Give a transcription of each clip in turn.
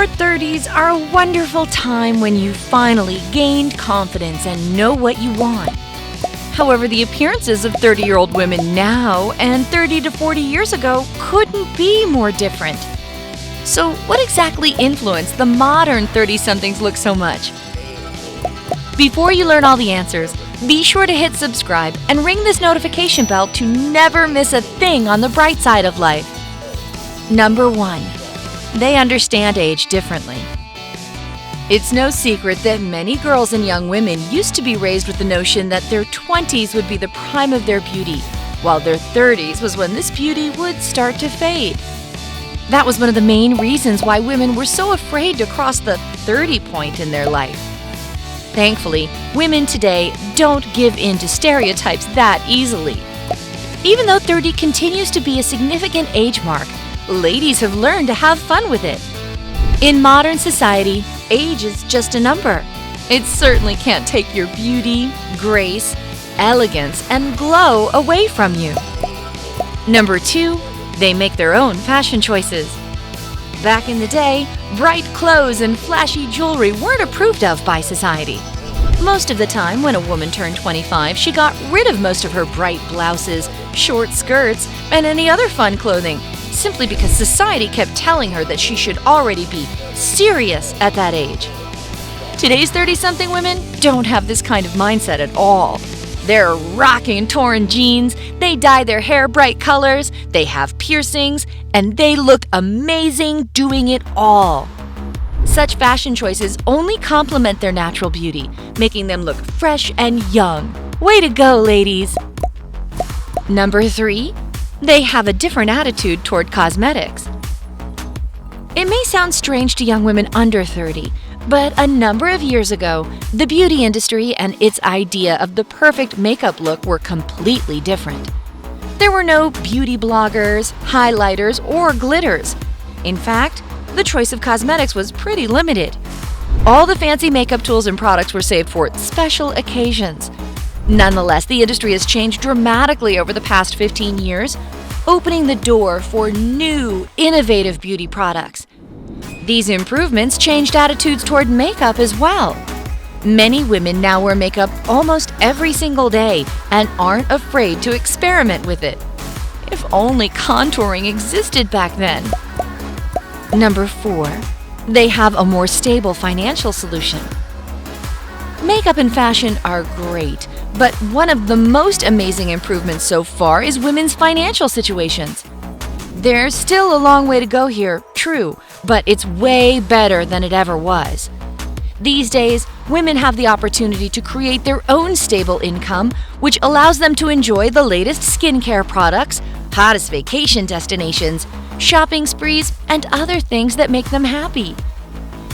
Your 30s are a wonderful time when you finally gained confidence and know what you want. However, the appearances of 30-year-old women now and 30 to 40 years ago couldn't be more different. So, what exactly influenced the modern 30-somethings look so much? Before you learn all the answers, be sure to hit subscribe and ring this notification bell to never miss a thing on the bright side of life. Number 1. They understand age differently. It's no secret that many girls and young women used to be raised with the notion that their 20s would be the prime of their beauty, while their 30s was when this beauty would start to fade. That was one of the main reasons why women were so afraid to cross the 30 point in their life. Thankfully, women today don't give in to stereotypes that easily. Even though 30 continues to be a significant age mark, ladies have learned to have fun with it. In modern society, age is just a number. It certainly can't take your beauty, grace, elegance, and glow away from you. Number 2, they make their own fashion choices. Back in the day, bright clothes and flashy jewelry weren't approved of by society. Most of the time, when a woman turned 25, she got rid of most of her bright blouses, short skirts, and any other fun clothing, simply because society kept telling her that she should already be serious at that age. Today's 30-something women don't have this kind of mindset at all. They're rocking torn jeans, they dye their hair bright colors, they have piercings, and they look amazing doing it all. Such fashion choices only complement their natural beauty, making them look fresh and young. Way to go, ladies! Number 3. They have a different attitude toward cosmetics. It may sound strange to young women under 30, but a number of years ago, the beauty industry and its idea of the perfect makeup look were completely different. There were no beauty bloggers, highlighters, or glitters. In fact, the choice of cosmetics was pretty limited. All the fancy makeup tools and products were saved for special occasions. Nonetheless, the industry has changed dramatically over the past 15 years, opening the door for new, innovative beauty products. These improvements changed attitudes toward makeup as well. Many women now wear makeup almost every single day and aren't afraid to experiment with it. If only contouring existed back then. Number 4. They have a more stable financial solution. Makeup and fashion are great, but one of the most amazing improvements so far is women's financial situations. There's still a long way to go here, true, but it's way better than it ever was. These days, women have the opportunity to create their own stable income, which allows them to enjoy the latest skincare products, hottest vacation destinations, shopping sprees, and other things that make them happy.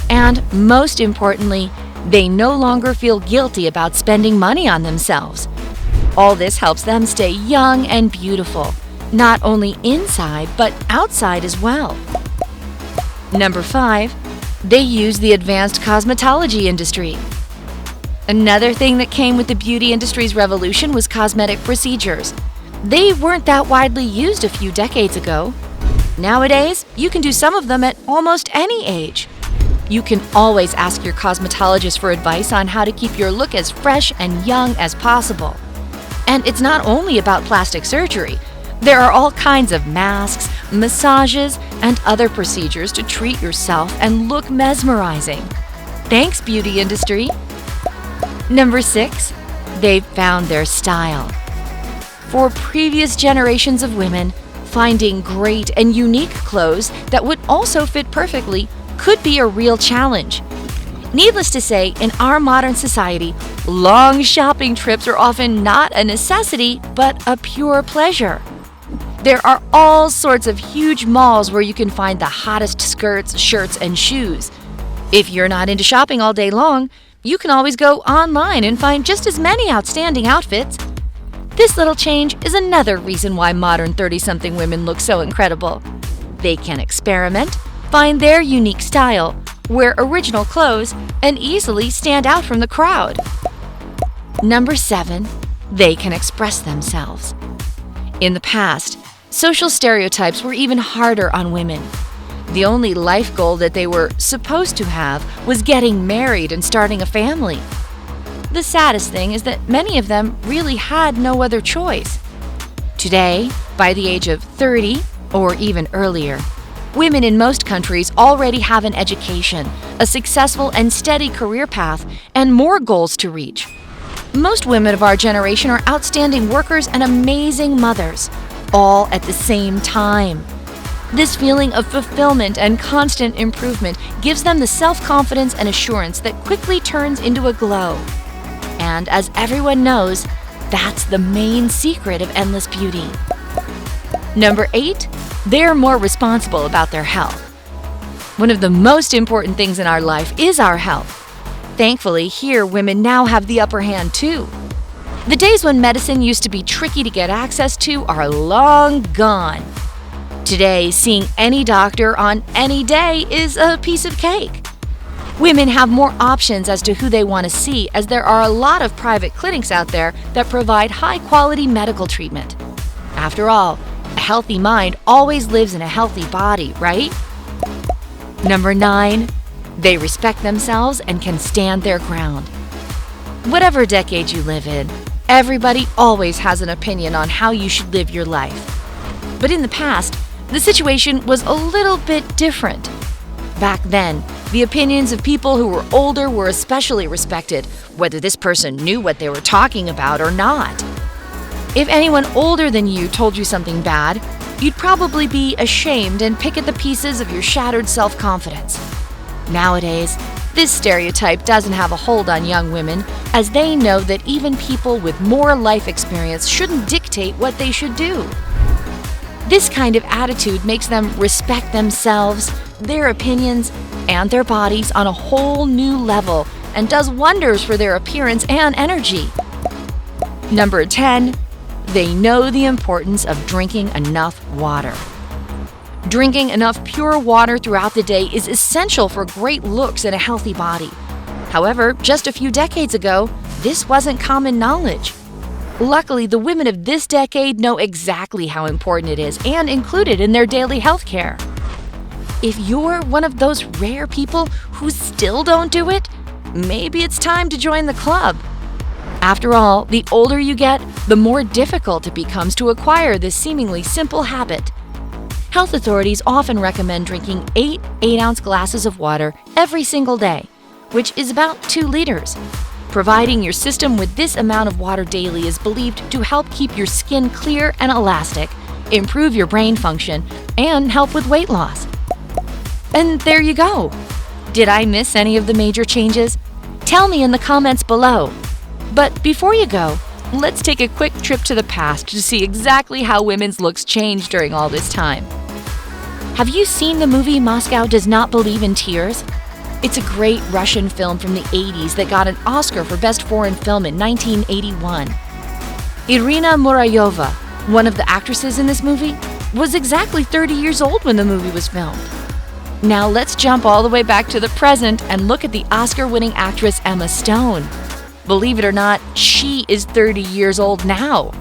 And most importantly, they no longer feel guilty about spending money on themselves. All this helps them stay young and beautiful, not only inside but outside as well. Number 5. They use the advanced cosmetology industry. Another thing that came with the beauty industry's revolution was cosmetic procedures. They weren't that widely used a few decades ago. Nowadays, you can do some of them at almost any age. You can always ask your cosmetologist for advice on how to keep your look as fresh and young as possible. And it's not only about plastic surgery. There are all kinds of masks, massages, and other procedures to treat yourself and look mesmerizing. Thanks, beauty industry! Number 6. They've found their style. For previous generations of women, finding great and unique clothes that would also fit perfectly could be a real challenge. Needless to say, in our modern society, long shopping trips are often not a necessity, but a pure pleasure. There are all sorts of huge malls where you can find the hottest skirts, shirts, and shoes. If you're not into shopping all day long, you can always go online and find just as many outstanding outfits. This little change is another reason why modern 30-something women look so incredible. They can experiment, find their unique style, wear original clothes, and easily stand out from the crowd. Number 7. They can express themselves. In the past, social stereotypes were even harder on women. The only life goal that they were supposed to have was getting married and starting a family. The saddest thing is that many of them really had no other choice. Today, by the age of 30 or even earlier, women in most countries already have an education, a successful and steady career path, and more goals to reach. Most women of our generation are outstanding workers and amazing mothers, all at the same time. This feeling of fulfillment and constant improvement gives them the self-confidence and assurance that quickly turns into a glow. And as everyone knows, that's the main secret of endless beauty. Number 8, they're more responsible about their health. One of the most important things in our life is our health. Thankfully, here women now have the upper hand too. The days when medicine used to be tricky to get access to are long gone. Today, seeing any doctor on any day is a piece of cake. Women have more options as to who they want to see, as there are a lot of private clinics out there that provide high-quality medical treatment. After all, a healthy mind always lives in a healthy body, right? Number 9, they respect themselves and can stand their ground. Whatever decade you live in, everybody always has an opinion on how you should live your life. But in the past, the situation was a little bit different. Back then, the opinions of people who were older were especially respected, whether this person knew what they were talking about or not. If anyone older than you told you something bad, you'd probably be ashamed and pick at the pieces of your shattered self-confidence. Nowadays, this stereotype doesn't have a hold on young women, as they know that even people with more life experience shouldn't dictate what they should do. This kind of attitude makes them respect themselves, their opinions, and their bodies on a whole new level and does wonders for their appearance and energy. Number 10, they know the importance of drinking enough water. Drinking enough pure water throughout the day is essential for great looks and a healthy body. However, just a few decades ago, this wasn't common knowledge. Luckily, the women of this decade know exactly how important it is and include it in their daily health care. If you're one of those rare people who still don't do it, maybe it's time to join the club. After all, the older you get, the more difficult it becomes to acquire this seemingly simple habit. Health authorities often recommend drinking 8 8-ounce glasses of water every single day, which is about 2 liters. Providing your system with this amount of water daily is believed to help keep your skin clear and elastic, improve your brain function, and help with weight loss. And there you go. Did I miss any of the major changes? Tell me in the comments below. But before you go, let's take a quick trip to the past to see exactly how women's looks changed during all this time. Have you seen the movie Moscow Does Not Believe in Tears? It's a great Russian film from the 80s that got an Oscar for Best Foreign Film in 1981. Irina Murayova, one of the actresses in this movie, was exactly 30 years old when the movie was filmed. Now let's jump all the way back to the present and look at the Oscar-winning actress Emma Stone. Believe it or not, she is 30 years old now.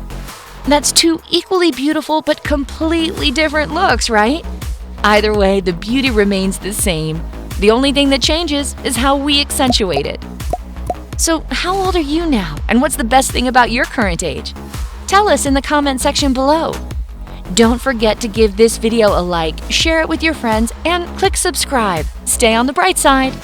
That's 2 equally beautiful but completely different looks, right? Either way, the beauty remains the same. The only thing that changes is how we accentuate it. So, how old are you now, and what's the best thing about your current age? Tell us in the comment section below. Don't forget to give this video a like, share it with your friends, and click subscribe. Stay on the bright side.